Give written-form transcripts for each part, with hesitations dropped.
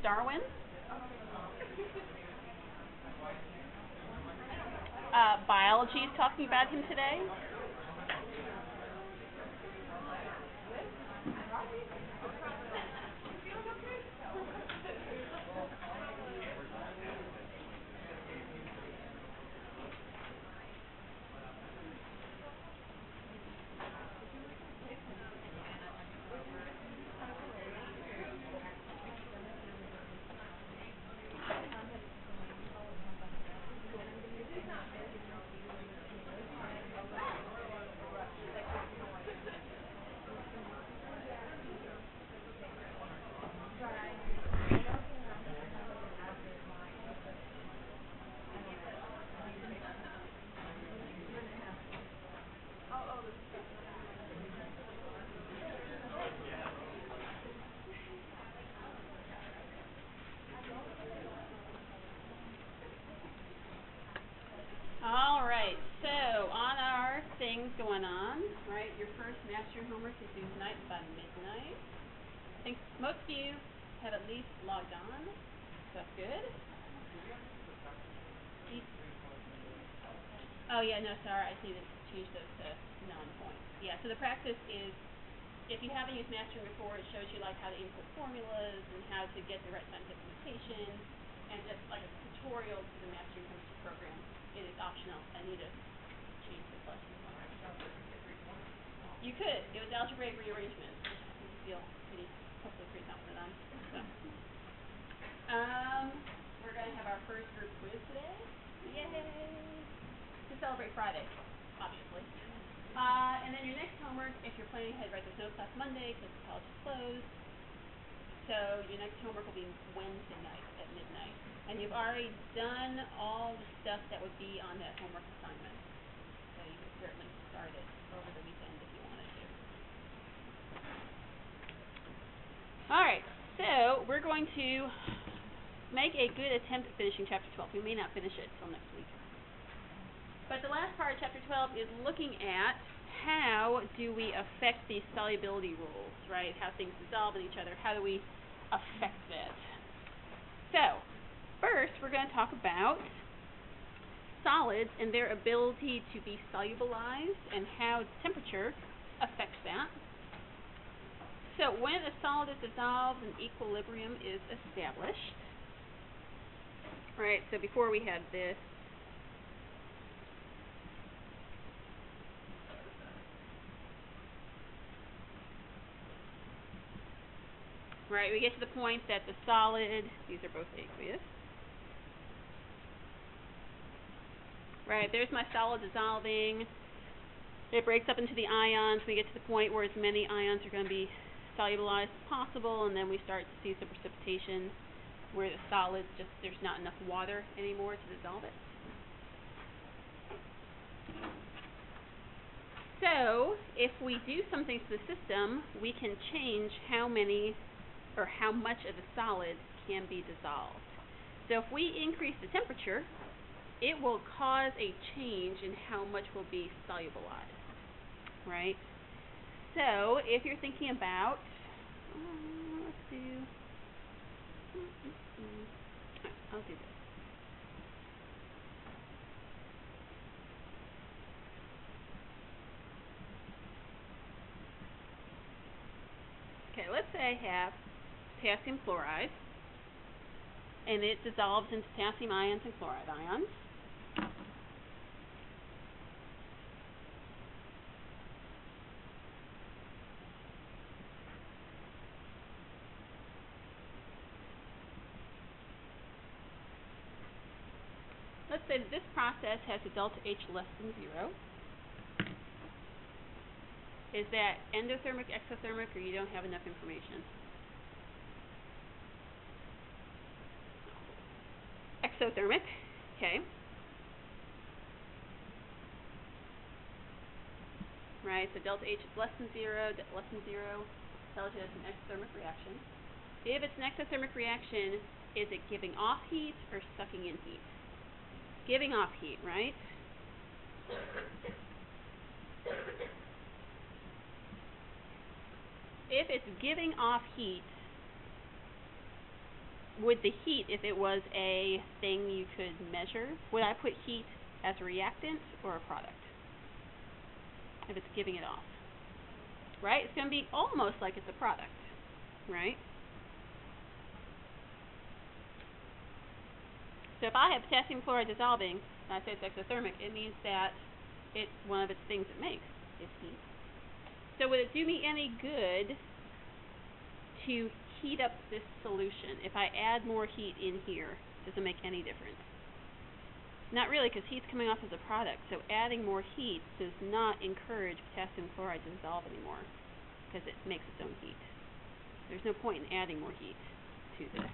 Darwin. Biology is talking about him today. All right, so on our things going on, right, your first mastery homework is due tonight by midnight. I think most of you have at least logged on, so that's good. Oh yeah, no, sorry, I just need to change those to non-points. Yeah, so the practice is, if you haven't used mastering before, it shows you like how to input formulas and how to get the right scientific notation, and just like a tutorial to the mastering chemistry program. It is optional. I need to change the question. You could. It was algebraic rearrangement, which I feel hopefully pretty confident on. So, we're going to have our first group quiz today. Yay! To celebrate Friday, obviously. And then your next homework, if you're planning ahead, right, there's no class Monday because the college is closed. So your next homework will be Wednesday night at midnight. And you've already done all the stuff that would be on that homework assignment. So you can certainly start it over the weekend if you wanted to. Alright, so we're going to make a good attempt at finishing Chapter 12. We may not finish it until next week. But the last part of Chapter 12 is looking at how do we affect these solubility rules, right? How things dissolve in each other. How do we affect that? So, first, we're going to talk about solids and their ability to be solubilized and how temperature affects that. So when a solid is dissolved and equilibrium is established, right, so before we had this, right, we get to the point that the solid, these are both aqueous. Right, there's my solid dissolving. It breaks up into the ions. We get to the point where as many ions are going to be solubilized as possible, and then we start to see some precipitation where the solids just, there's not enough water anymore to dissolve it. So, if we do something to the system, we can change how many or how much of the solid can be dissolved. So if we increase the temperature, it will cause a change in how much will be solubilized, right? So if you're thinking about, let's do, I'll do this. Okay, let's say I have potassium chloride, and it dissolves into potassium ions and chloride ions. Let's say that this process has a delta H less than 0. Is that endothermic, exothermic, or you don't have enough information? Exothermic, okay. Right, so delta H is less than 0, tells you it's an exothermic reaction. If it's an exothermic reaction, is it giving off heat or sucking in heat? Giving off heat, right? If it's giving off heat, would the heat, if it was a thing you could measure, would I put heat as a reactant or a product? If it's giving it off, right? It's going to be almost like it's a product, right? So if I have potassium chloride dissolving, and I say it's exothermic, it means that it's one of its things it makes is heat. So would it do me any good to heat up this solution? If I add more heat in here, does it make any difference? Not really, because heat's coming off as a product. So adding more heat does not encourage potassium chloride to dissolve anymore, because it makes its own heat. There's no point in adding more heat to this.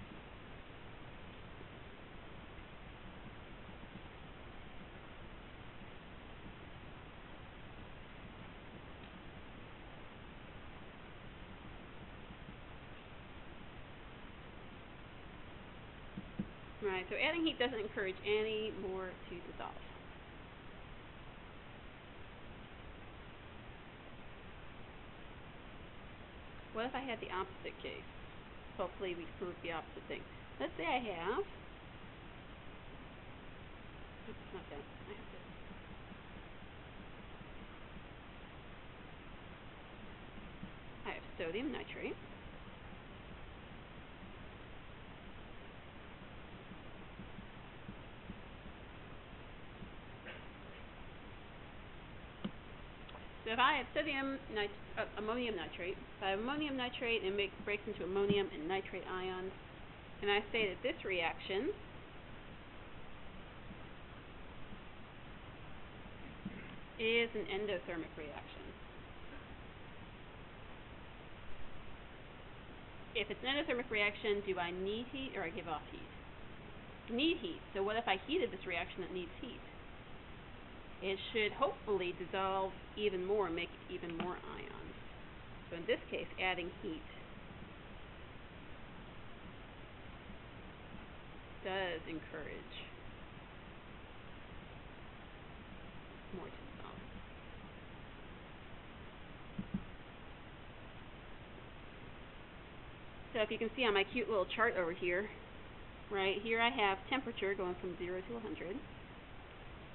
Right, so adding heat doesn't encourage any more to dissolve. What if I had the opposite case? Hopefully we prove the opposite thing. Let's say I have... Oops, not that. I have this. I have sodium nitrate. So if I have ammonium nitrate, if I have ammonium nitrate and it breaks into ammonium and nitrate ions, and I say that this reaction is an endothermic reaction. If it's an endothermic reaction, do I need heat or I give off heat? Need heat. So what if I heated this reaction that needs heat? It should hopefully dissolve even more, make even more ions. So in this case, adding heat does encourage more to dissolve. So if you can see on my cute little chart over here, right here I have temperature going from 0 to 100.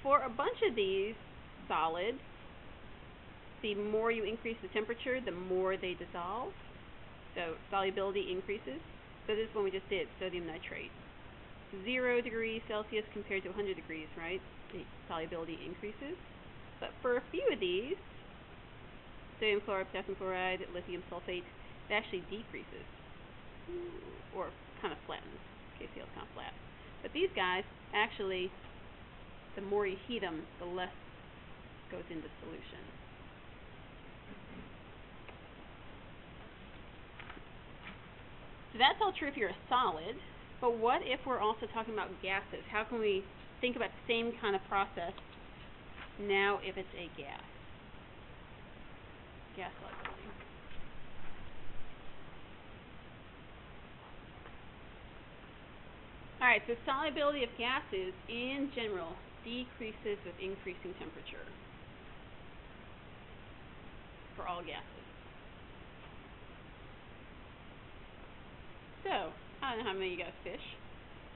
For a bunch of these solids, the more you increase the temperature, the more they dissolve. So solubility increases. So this is what we just did, sodium nitrate. 0 degrees Celsius compared to 100 degrees, right? The solubility increases. But for a few of these, sodium chloride, potassium chloride, lithium sulfate, it actually decreases. Or kind of flattens. KCl is kind of flat. But these guys actually, the more you heat them, the less goes into solution. So that's all true if you're a solid, but what if we're also talking about gases? How can we think about the same kind of process now if it's a gas? Gas solubility. Alright, so solubility of gases in general decreases with increasing temperature for all gases. So, I don't know how many of you guys fish.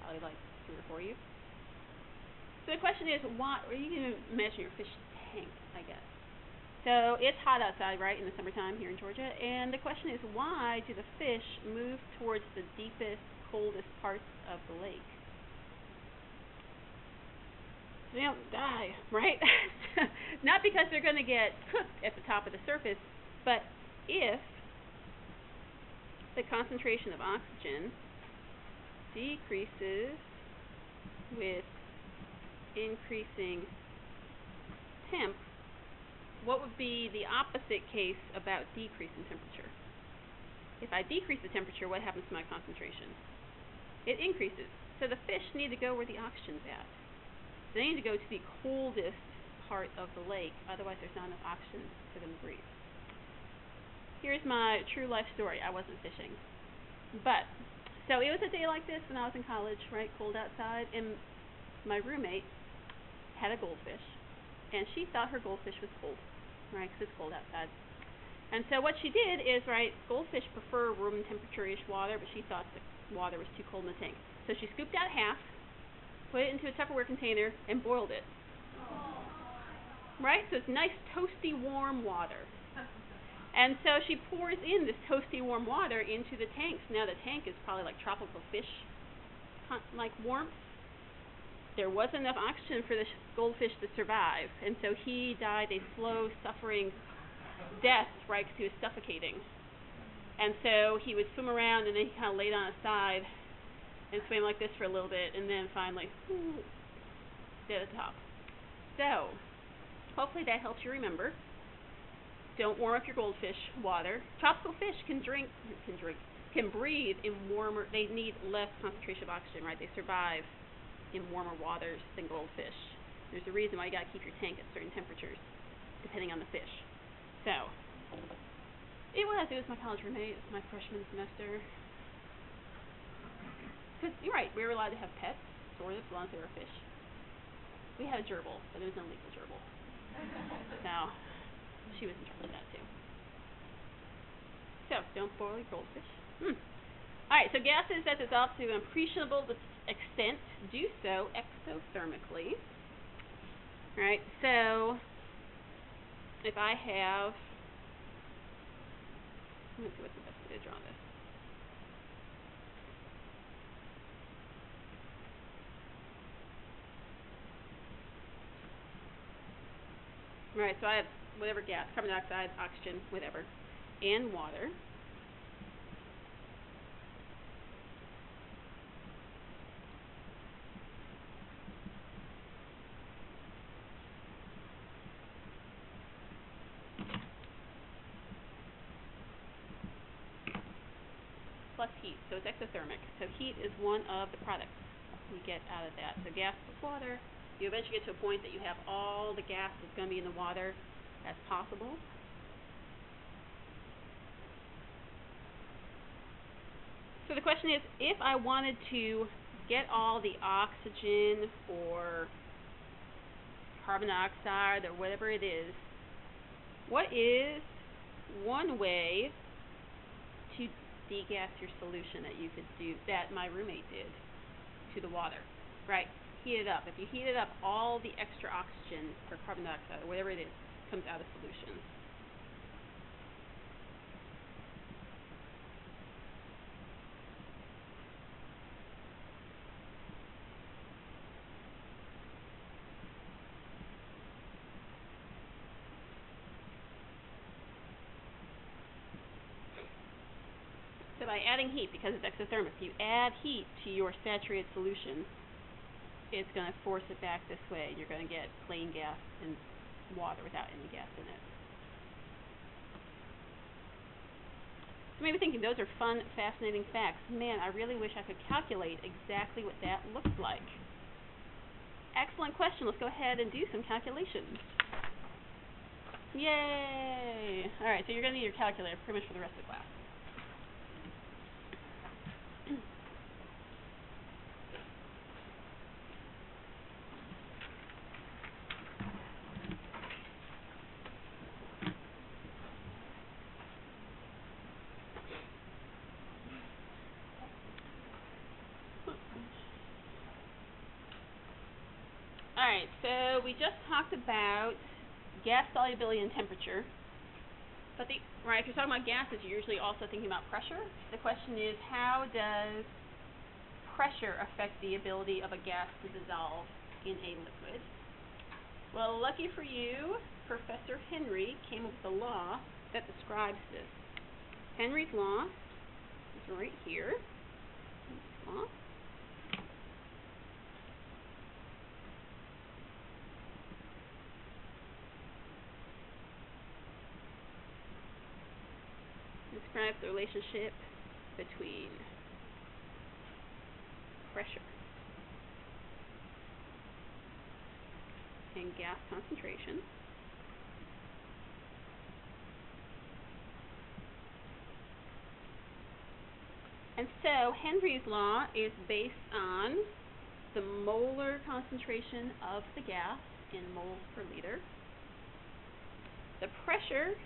Probably like 3 or 4 of you. So the question is, why, or you can imagine your fish tank, I guess. So it's hot outside, right, in the summertime here in Georgia, and the question is, why do the fish move towards the deepest, coldest parts of the lake? They don't die, right? Not because they're going to get cooked at the top of the surface, but if the concentration of oxygen decreases with increasing temp, what would be the opposite case about decrease in temperature? If I decrease the temperature, what happens to my concentration? It increases. So the fish need to go where the oxygen's at. They need to go to the coldest part of the lake, otherwise there's not enough oxygen for them to breathe. Here's my true life story. I wasn't fishing. But, so it was a day like this when I was in college, right, cold outside, and my roommate had a goldfish, and she thought her goldfish was cold, right, because it's cold outside. And so what she did is, right, goldfish prefer room temperature-ish water, but she thought the water was too cold in the tank. So she scooped out half, put it into a Tupperware container, and boiled it. Right? So it's nice, toasty, warm water. And so she pours in this toasty, warm water into the tank. So now the tank is probably like tropical fish, like warmth. There wasn't enough oxygen for the goldfish to survive, and so he died a slow, suffering death, right, because he was suffocating. And so he would swim around, and then he kind of laid on his side and swam like this for a little bit, and then finally, dead at the top. So, hopefully that helps you remember. Don't warm up your goldfish water. Tropical fish can breathe in warmer. They need less concentration of oxygen, right? They survive in warmer waters than goldfish. There's a reason why you got to keep your tank at certain temperatures, depending on the fish. So, it was my college roommate, my freshman semester. Because you're right, we were allowed to have pets, sort of, as long as they were fish. We had a gerbil, but it was an illegal gerbil. So, she was in charge of that too. So, don't boil your goldfish. Alright, so gases that dissolve to an appreciable extent do so exothermically. Alright, so if I have, let's see what's the best way to draw this. Alright, so I have whatever gas, carbon dioxide, oxygen, whatever, and water. Plus heat, so it's exothermic. So heat is one of the products you get out of that. So gas plus water, you eventually get to a point that you have all the gas that's going to be in the water as possible. So the question is, if I wanted to get all the oxygen or carbon dioxide or whatever it is, what is one way to degas your solution that you could do, that my roommate did to the water, right? Heat it up. If you heat it up, all the extra oxygen or carbon dioxide or whatever it is comes out of solution. So by adding heat, because it's exothermic, you add heat to your saturated solution, it's going to force it back this way. You're going to get plain gas and water without any gas in it. So maybe thinking those are fun, fascinating facts. Man, I really wish I could calculate exactly what that looks like. Excellent question. Let's go ahead and do some calculations. Yay! Alright, so you're going to need your calculator pretty much for the rest of the class. Alright, so we just talked about gas solubility and temperature. But if you're talking about gases, you're usually also thinking about pressure. The question is, how does pressure affect the ability of a gas to dissolve in a liquid? Well, lucky for you, Professor Henry came up with a law that describes this. Henry's law is right here. Henry's law. Describes the relationship between pressure and gas concentration. And so Henry's law is based on the molar concentration of the gas in moles per liter, the pressure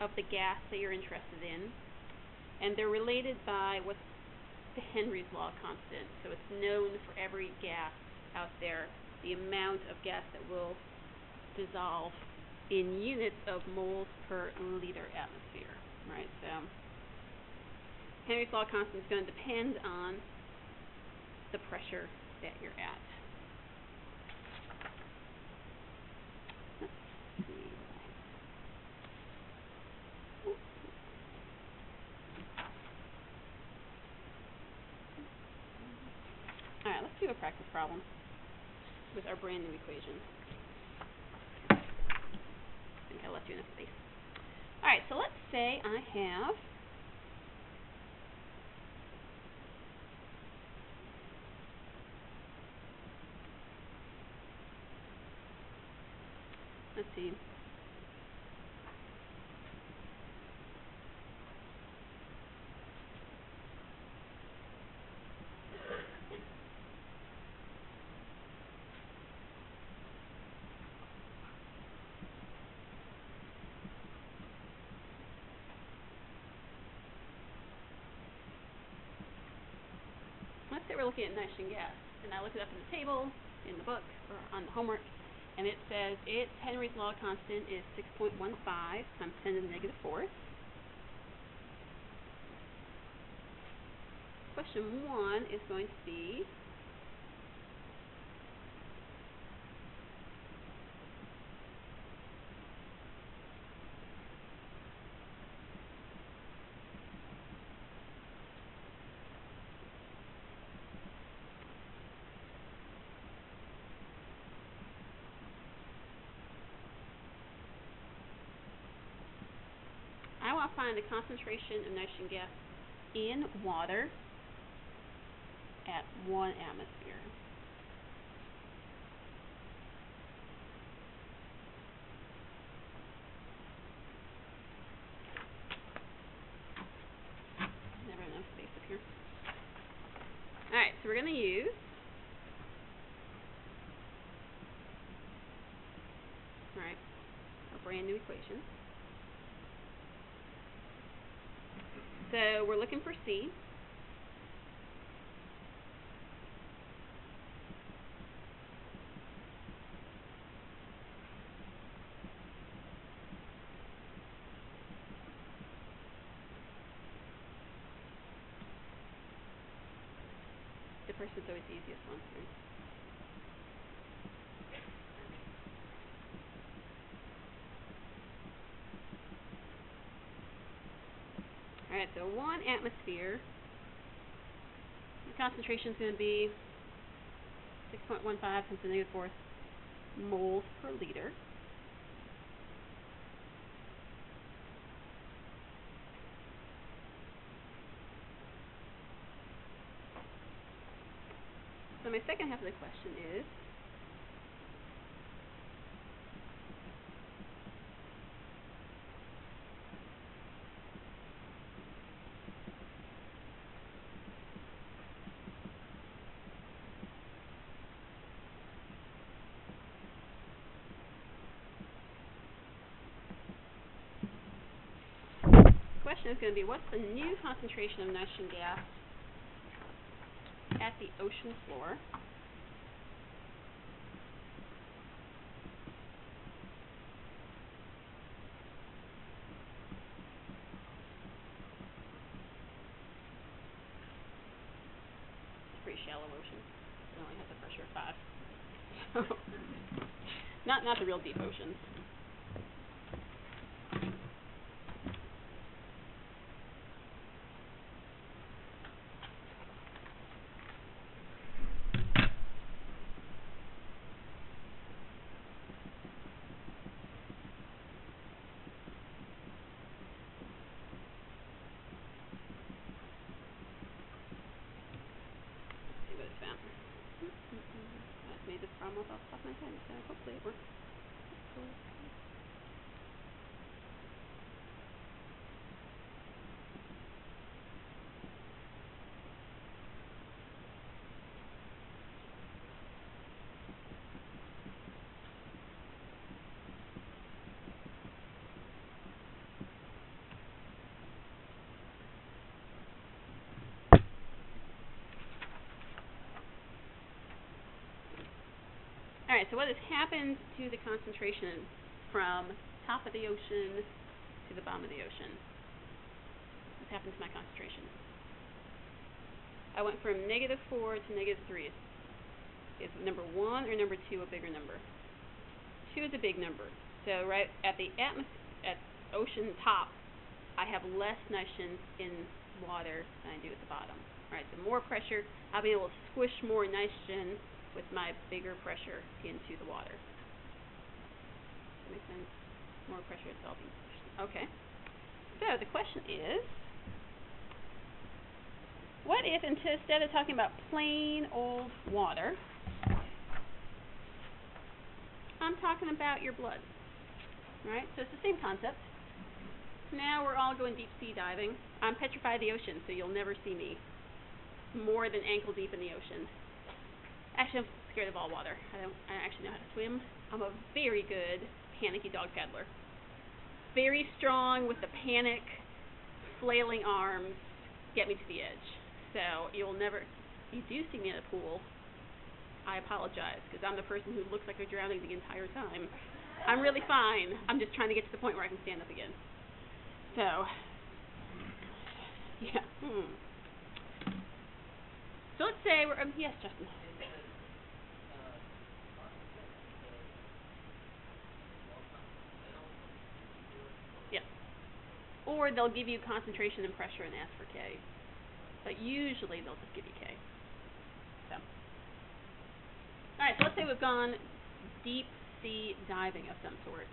of the gas that you're interested in, and they're related by what's the Henry's law constant. So it's known for every gas out there, the amount of gas that will dissolve in units of moles per liter atmosphere, right? So Henry's law constant is going to depend on the pressure that you're at. Let's see. All right, let's do a practice problem with our brand new equation. I think I left you enough space. All right, so let's say I have let's see. Let's say we're looking at nitrogen gas, and I look it up in the table, in the book, or on the homework, and it says its Henry's law constant is 6.15 times 10 to the negative fourth. Question 1 is going to be I want to find the concentration of nitrogen gas in water at 1 atmosphere. Never enough space up here. Alright, so we're going to use our brand new equation. So we're looking for C. The first is always the easiest one. Right? Alright, so 1 atmosphere, the concentration is going to be 6.15 times 10 to the negative fourth moles per liter. So my second half of the question is, is going to be, what's the new concentration of nitrogen gas at the ocean floor it's a pretty shallow ocean. It only has a pressure of 5. So not the real deep oceans. I've made this problem off the top of my head, so hopefully it works. Alright, so what has happened to the concentration from top of the ocean to the bottom of the ocean? What's happened to my concentration? I went from -4 to -3. Is number 1 or number 2 a bigger number? 2 is a big number. So right at the at ocean top, I have less nitrogen in water than I do at the bottom. Right, so more pressure, I'll be able to squish more nitrogen with my bigger pressure into the water. Does that make sense? More pressure, it's all being pushed. Okay. So the question is, what if instead of talking about plain old water, I'm talking about your blood? Right? So it's the same concept. Now we're all going deep sea diving. I'm petrified of the ocean, so you'll never see me more than ankle deep in the ocean. Actually, I'm scared of all water. I don't actually know how to swim. I'm a very good panicky dog paddler. Very strong with the panic, flailing arms, get me to the edge. So you'll never, if you do see me in a pool, I apologize, because I'm the person who looks like they're drowning the entire time. I'm really fine. I'm just trying to get to the point where I can stand up again. So, yeah. So let's say we're, yes, Justin. Yeah. Or they'll give you concentration and pressure and ask for K. But usually they'll just give you K. So. Alright, so let's say we've gone deep sea diving of some sort.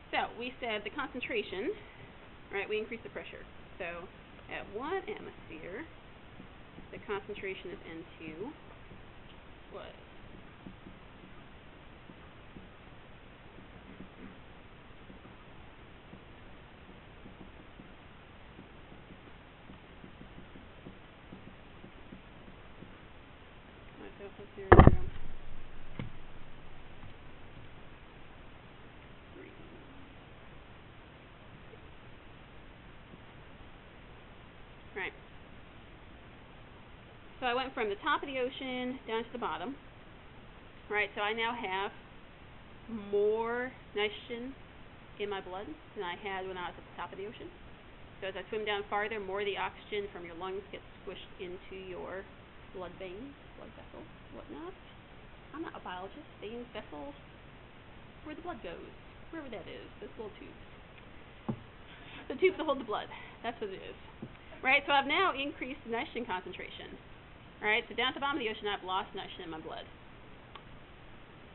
So we said the concentration, right, we increase the pressure. So at 1 atmosphere, the concentration of N2 was right. So I went from the top of the ocean down to the bottom. Right, so I now have more nitrogen in my blood than I had when I was at the top of the ocean. So as I swim down farther, more of the oxygen from your lungs gets squished into your blood veins, blood vessels, whatnot. I'm not a biologist. Veins, vessels, where the blood goes, wherever that is, those little tubes. The tubes that hold the blood, that's what it is. Right, so I've now increased the nitrogen concentration. Alright, so down at the bottom of the ocean, I've lost nitrogen in my blood.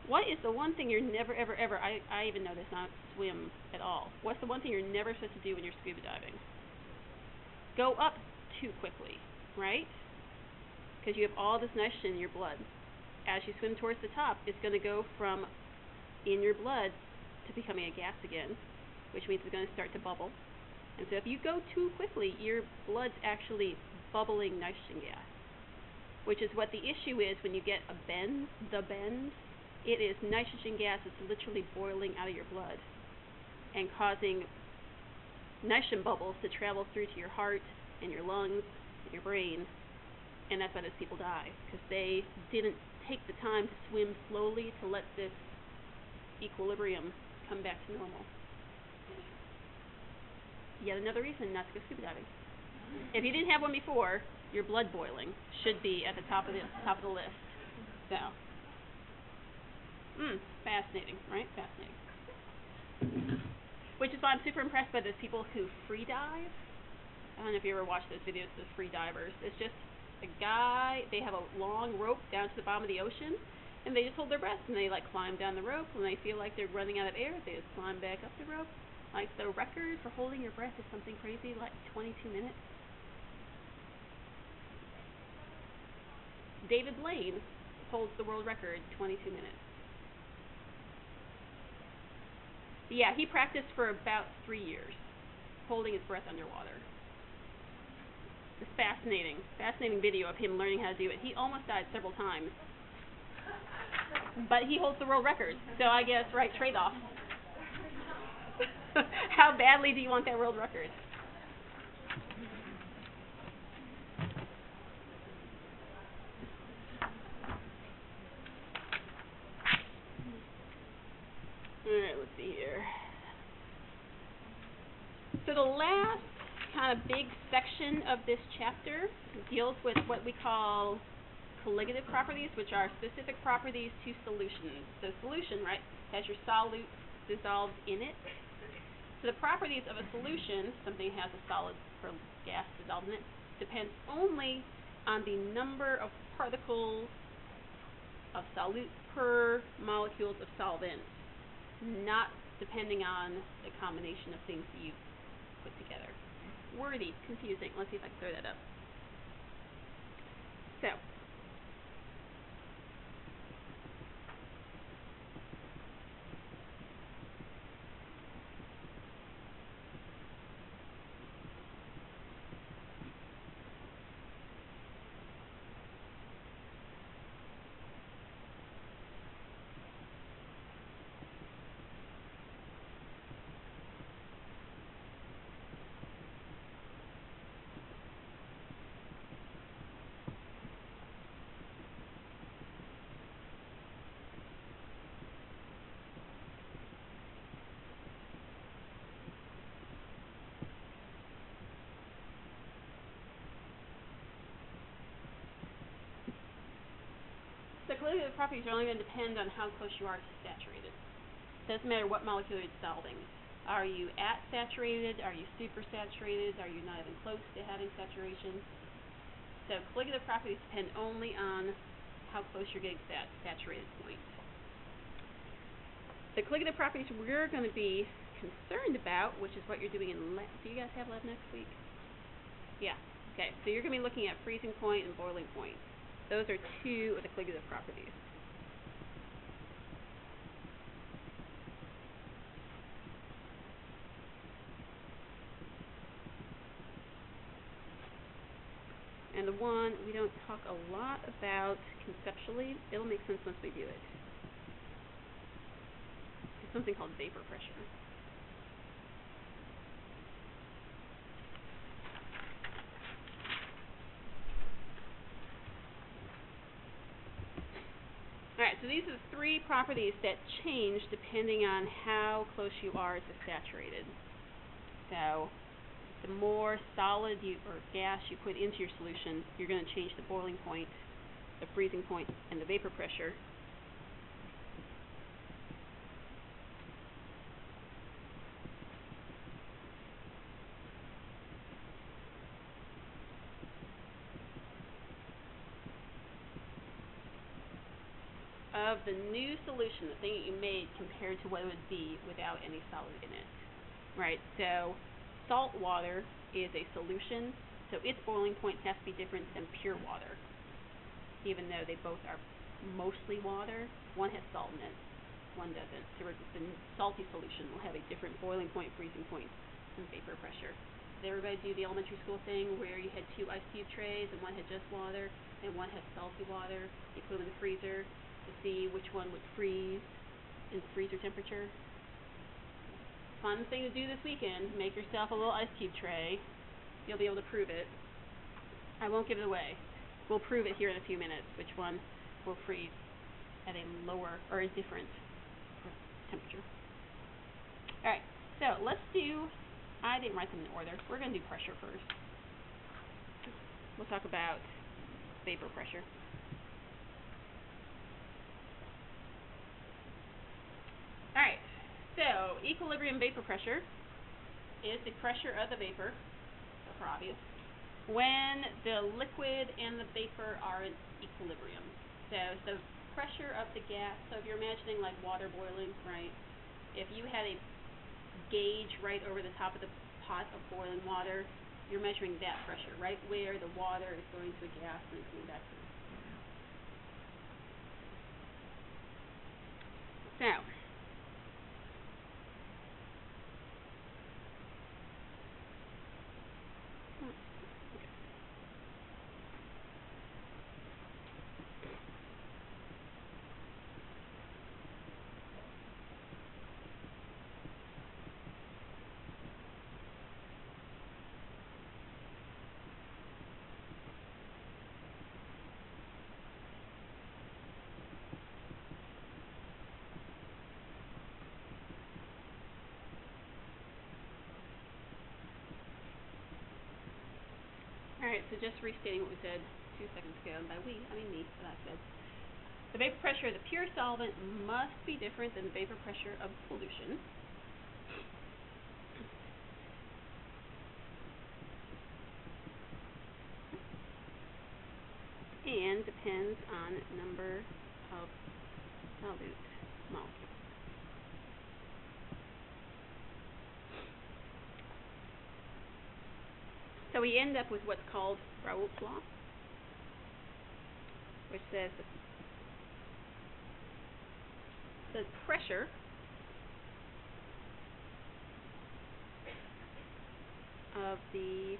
What is the one thing you're never, ever, ever, I even know this, not swim at all. What's the one thing you're never supposed to do when you're scuba diving? Go up too quickly, right? Because you have all this nitrogen in your blood. As you swim towards the top, it's going to go from in your blood to becoming a gas again, which means it's going to start to bubble. And so if you go too quickly, your blood's actually bubbling nitrogen gas, which is what the issue is when you get a bend, it is nitrogen gas that's literally boiling out of your blood and causing nitrogen bubbles to travel through to your heart and your lungs and your brain, and that's why those people die, because they didn't take the time to swim slowly to let this equilibrium come back to normal. Yet another reason not to go scuba diving. If you didn't have one before, your blood boiling should be at the top of the list. So, fascinating, right? Fascinating. Which is why I'm super impressed by those people who free dive. I don't know if you ever watched those videos of those free divers. It's just a guy, they have a long rope down to the bottom of the ocean, and they just hold their breath, and they like climb down the rope. When they feel like they're running out of air, they just climb back up the rope. Like the record for holding your breath is something crazy, like 22 minutes. David Blaine holds the world record, 22 minutes. Yeah, he practiced for about 3 years, holding his breath underwater. It's fascinating video of him learning how to do it. He almost died several times, but he holds the world record. So I guess, right, trade-off. How badly do you want that world record? So the last kind of big section of this chapter deals with what we call colligative properties, which are specific properties to solutions. So solution, right, has your solute dissolved in it. So the properties of a solution, something has a solid or gas dissolved in it, depends only on the number of particles of solute per molecules of solvent, not depending on the combination of things that you put together. Wordy, confusing. Let's see if I can clear that up. So, the colligative properties are only going to depend on how close you are to saturated. Doesn't matter what molecule you're dissolving. Are you at saturated? Are you supersaturated? Are you not even close to having saturation? So colligative properties depend only on how close you're getting to that saturated point. The colligative properties we're going to be concerned about, which is what you're doing in lab. Do you guys have lab next week? Yeah. Okay. So you're going to be looking at freezing point and boiling point. Those are two of the colligative properties. And the one we don't talk a lot about conceptually, it'll make sense once we do it. It's something called vapor pressure. Alright, so these are the three properties that change depending on how close you are to saturated. So, the more solid or gas you put into your solution, you're going to change the boiling point, the freezing point, and the vapor pressure. Of the new solution, the thing that you made compared to what it would be without any solid in it. Right, so salt water is a solution, so its boiling point has to be different than pure water. Even though they both are mostly water, one has salt in it, one doesn't. So the salty solution will have a different boiling point, freezing point, and vapor pressure. Did everybody do the elementary school thing where you had two ice cube trays and one had just water and one had salty water? You put them in the freezer to see which one would freeze in freezer temperature. Fun thing to do this weekend, make yourself a little ice cube tray. You'll be able to prove it. I won't give it away. We'll prove it here in a few minutes, which one will freeze at a lower or a different temperature. Alright, so let's do, I didn't write them in order. We're going to do pressure first. We'll talk about vapor pressure. Alright, so equilibrium vapor pressure is the pressure of the vapor, for obvious, when the liquid and the vapor are in equilibrium. So it's the pressure of the gas. So if you're imagining like water boiling, right? If you had a gauge right over the top of the pot of boiling water, you're measuring that pressure, right where the water is going to a gas and coming back to it. So, Alright, so just restating what we said 2 seconds ago, and by we, I mean me, but I said. The vapor pressure of the pure solvent must be different than the vapor pressure of the solution. And depends on number of solute molecules. So we end up with what's called Raoult's law, which says the pressure of the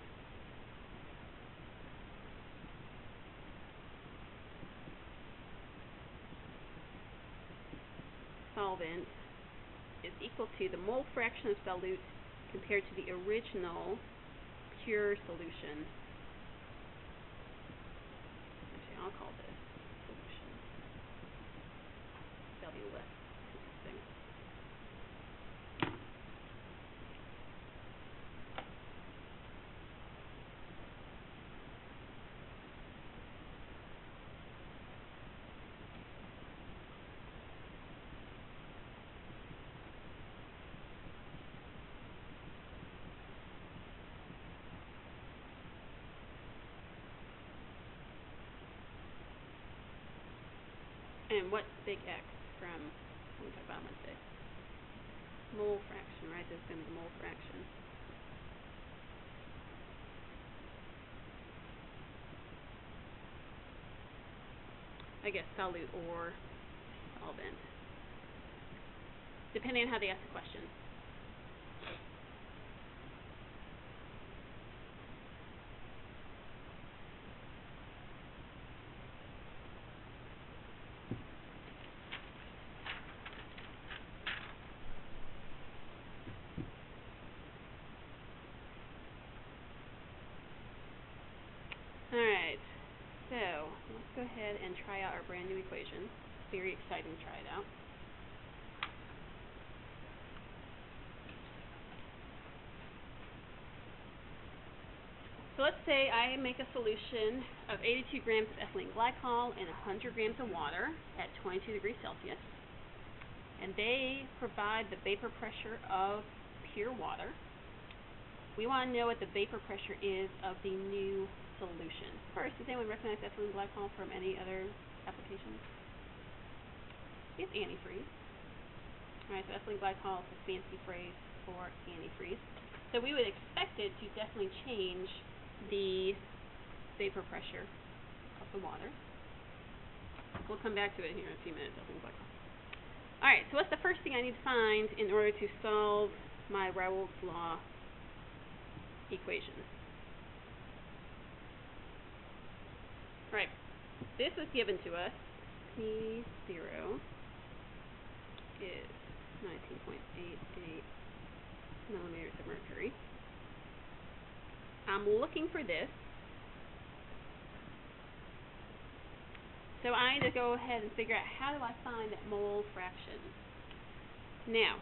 solvent is equal to the mole fraction of solute compared to the original pure solution. Actually, I'll call this solution. That'll be less confusing. And what's big X from when we talk about Wednesday? Mole fraction, right? This is going to be the mole fraction. I guess solute or solvent, depending on how they ask the question. Alright, so let's go ahead and try out our brand new equation. Very exciting to try it out. So let's say I make a solution of 82 grams of ethylene glycol and 100 grams of water at 22 degrees Celsius. And they provide the vapor pressure of pure water. We want to know what the vapor pressure is of the new solution. First, does anyone recognize ethylene glycol from any other applications? It's antifreeze. Alright, so ethylene glycol is a fancy phrase for antifreeze. So we would expect it to definitely change the vapor pressure of the water. We'll come back to it here in a few minutes, ethylene glycol. Alright, so what's the first thing I need to find in order to solve my Raoult's law equation? Right, this was given to us. P0 is 19.88 millimeters of mercury. I'm looking for this. So I need to go ahead and figure out how do I find that mole fraction. Now,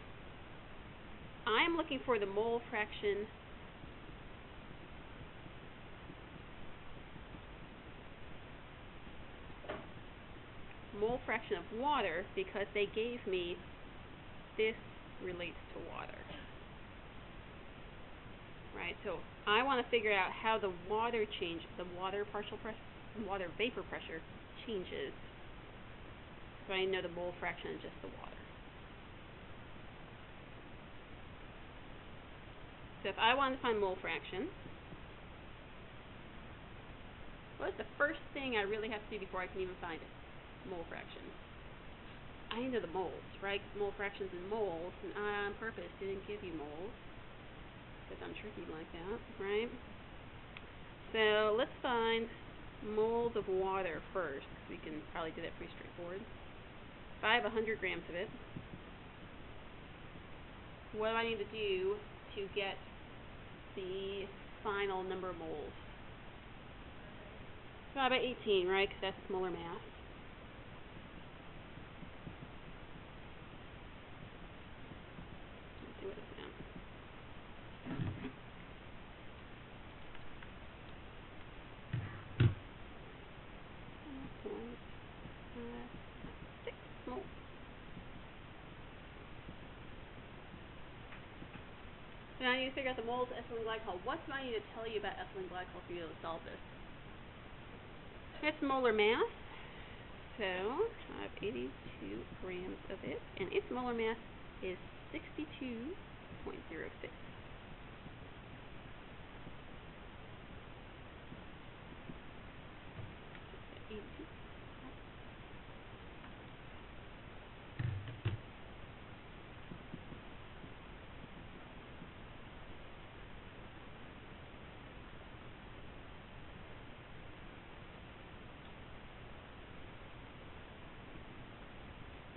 I'm looking for the mole fraction of water because they gave me this relates to water. Right, so I want to figure out how the water water vapor pressure changes. So I know the mole fraction of just the water. So if I want to find mole fraction, what's the first thing I really have to do before I can even find it? Mole fraction. I know the moles, right? Mole fractions in moles, and I on purpose didn't give you moles because I'm tricky like that, right? So let's find moles of water first, because we can probably do that pretty straightforward. If I have 100 grams of it, what do I need to do to get the final number of moles? So about 18, right? Because that's molar mass. Let's see what it's at. So now I need to figure out the moles of ethylene glycol. What do I need to tell you about ethylene glycol for you to solve this? It's molar mass. So I have 82 grams of it, and its molar mass is 62.06.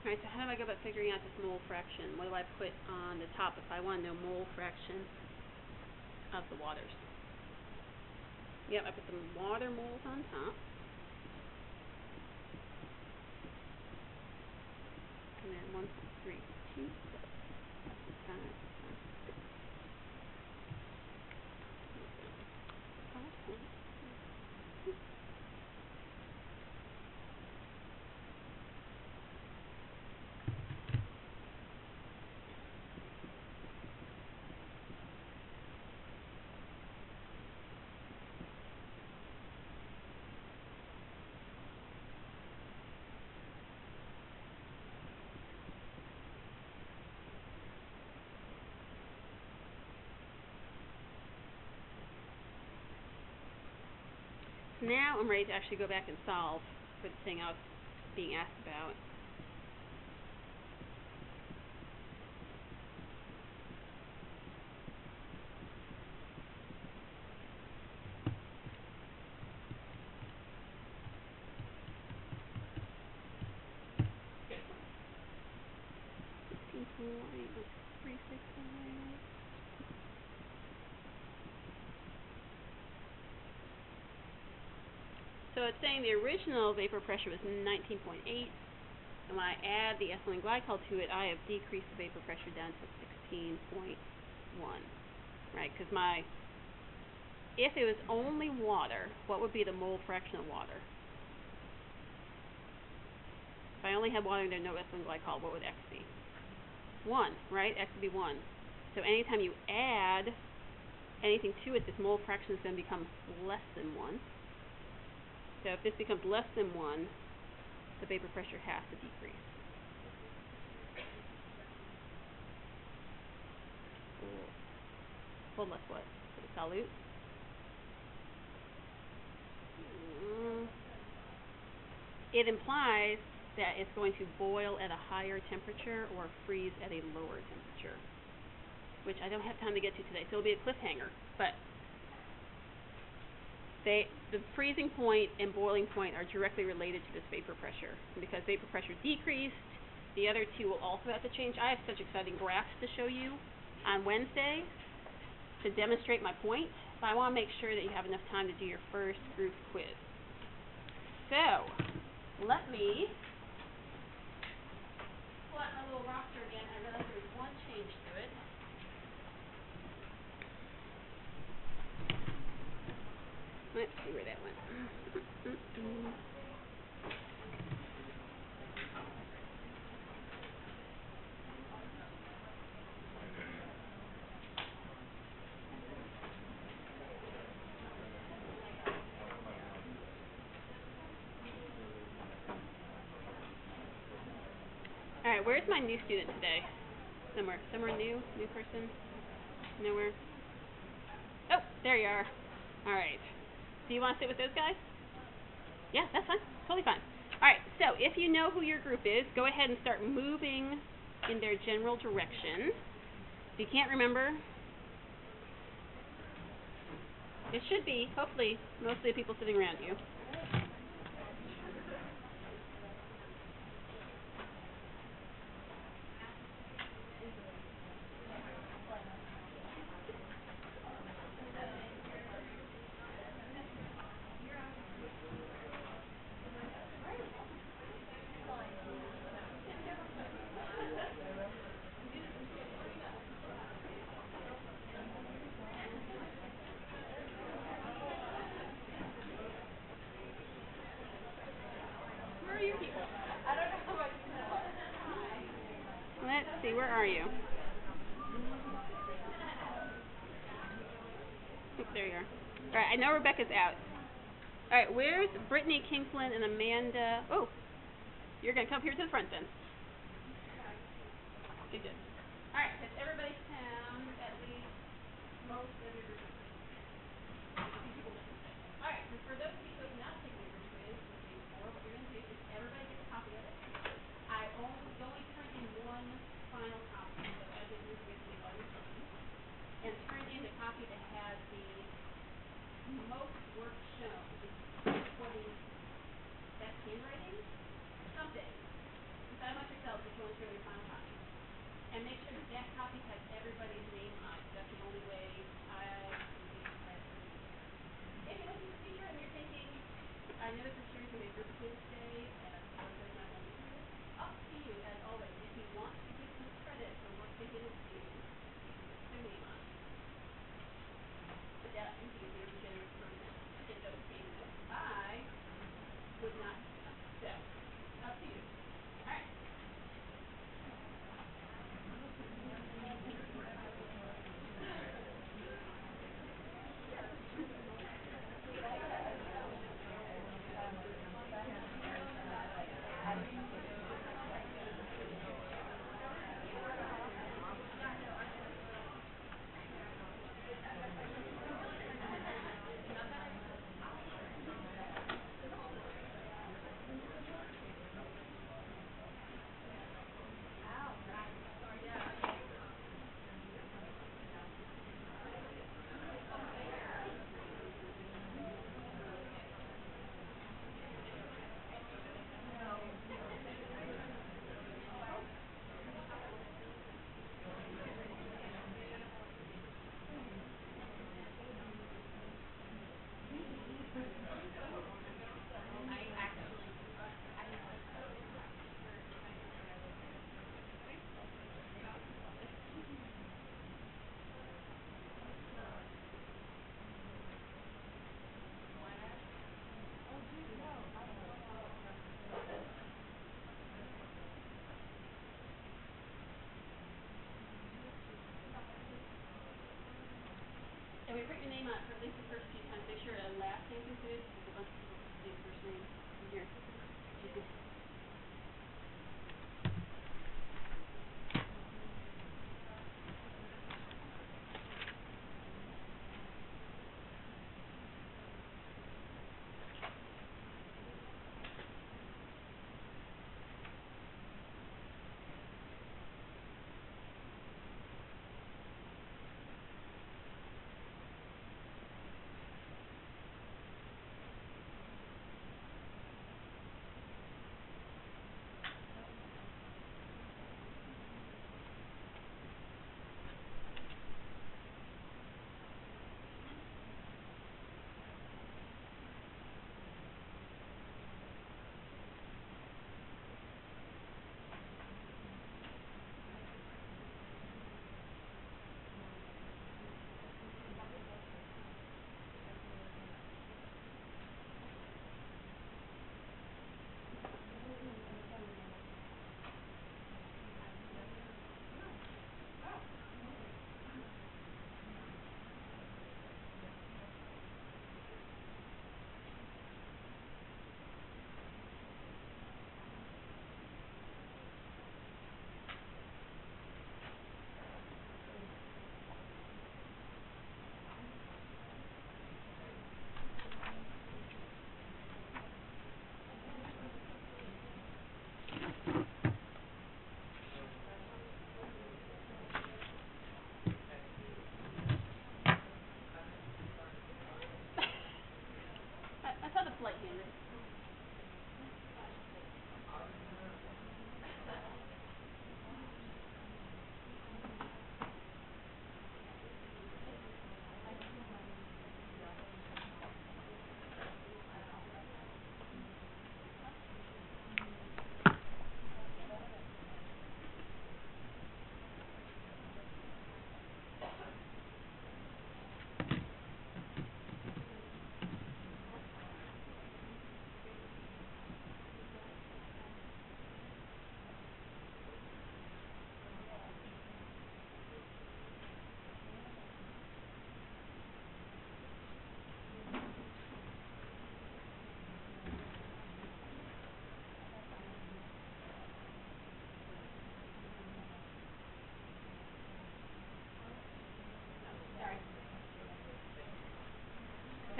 Alright, so how do I go about figuring out this mole fraction? What do I put on the top if I want to know mole fraction of the waters? Yep, I put some water moles on top. And then 1.32 plus 5. Now I'm ready to actually go back and solve for the thing I was being asked about. So it's saying the original vapor pressure was 19.8, and when I add the ethylene glycol to it, I have decreased the vapor pressure down to 16.1, right? Because if it was only water, what would be the mole fraction of water? If I only had water and there no ethylene glycol, what would X be? 1, right? X would be 1. So anytime you add anything to it, this mole fraction is going to become less than 1. So if this becomes less than 1, the vapor pressure has to decrease. Hold less what? For the solute? It implies that it's going to boil at a higher temperature or freeze at a lower temperature, which I don't have time to get to today, so it'll be a cliffhanger. But the freezing point and boiling point are directly related to this vapor pressure. And because vapor pressure decreased, the other two will also have to change. I have such exciting graphs to show you on Wednesday to demonstrate my point, but I want to make sure that you have enough time to do your first group quiz. So, let me pull out my little roster again. I realized there was one change to it. Let's see where that went. Alright, where's my new student today? Somewhere new person? Nowhere? Oh, there you are. Alright. Do you want to sit with those guys? Yeah, that's fine. Totally fine. Alright, so if you know who your group is, go ahead and start moving in their general direction. If you can't remember, it should be, hopefully, mostly the people sitting around you. Where are you people? Let's see, where are you? There you are. Alright, I know Rebecca's out. Alright, where's Brittany Kingsland and Amanda? Oh, you're going to come here to the front then. Okay, good. Alright, has everybody found at least most of your group quiz? Alright, so for those of you who have not taken your group quiz the day before, what you're going to do is everybody gets a copy of it. You only turn in one final copy, so as it is with you while you're taking, and turn in the copy that has the most work shown. It's equally best handwriting, something. Decide amongst yourselves which one is going to be your final copy. And make sure that that copy has everybody's name on it. That's the only way I can get that. If you're looking at the future and you're thinking, I know this is true for the group quiz day, and I was not going to do it, up to you as always. If you want to give some credit for work they didn't do, their name on it. But that I think you're a generous person and don't say no. I would not do that. So, up to you. Alright. And we put your name on it for at least the first few times. Make sure the last name is good, because a bunch of people say the first name. Here.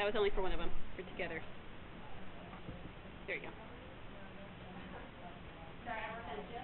That was only for one of them, for together. There you go. Sorry, I worked on